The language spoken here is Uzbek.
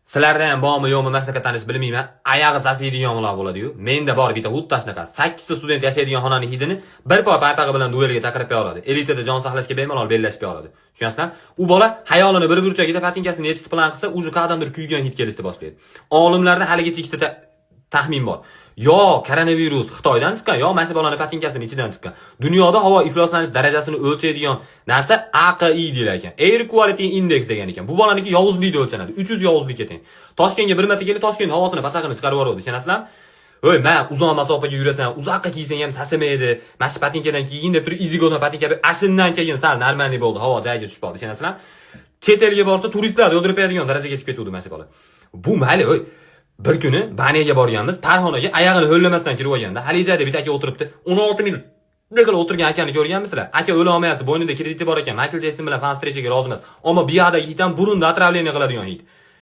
Sizlarda ham bormi yo'qmi maslakatlanish bilmayman. Oyog'i sasiydiganlar bo'ladi-yu. Menda bor bitta xuddi shunaqa 8 ta student yashaydigan xonaning hidini bir poy paypag'i bilan duelga chaqirib qo'ya oladi. Elitada jon saqlashga bemalol bellashib qo'ya oladi. Tushunasizmi? U bola xayolini bir burchagida patinkasini yechib plan qilsa, uje qadamdir kuygan hid kelishni boshlaydi. Olimlarda haligacha ikkita taxmin bor. Yo koronavirus Xitoydan chiqqan, yo mana shu bolaning patinkasining ichidan chiqqan. Dunyoda havo ifloslanish darajasini o'lchaydigan narsa AQI deyiladi ekan. Air Quality Index degan ekan. Bu bolaniki yovuzlikda o'lchanadi. 300 yovuzlikka teng. Toshkentga bir marta kelib, Toshkent havosini pachag'ini chiqarib yuboradi, tushunasizlarmi? O'y, men uzoq masofaga yurasan, uzoqqa kiysang ham sasimaydi. Mana shu patinkadan keyin deb turib izigodan patinka ashindan keyin sal normalniy bo'ldi, havo joyiga tushib qoldi, tushunasizlarmi? Chet elga borsa turistlar o'ldirib qo'yadigan darajaga yetib ketdi mana shu bola. Bu mayli, o'y. Bir kuni Baniyaga borganmiz, Farg'onaga oyog'ini ho'llamasdan kirib olganda, Halizada bitta aka o'tiribdi. 16 ming qilib o'tirgan akani ko'rganmisizlar? Aka o'la olmayapti, bo'ynida krediti bor ekan. Michael Jackson bilan fan strechga rozi emas. Ammo bu yoqdagi hit ham burunda отравление qiladigan hit.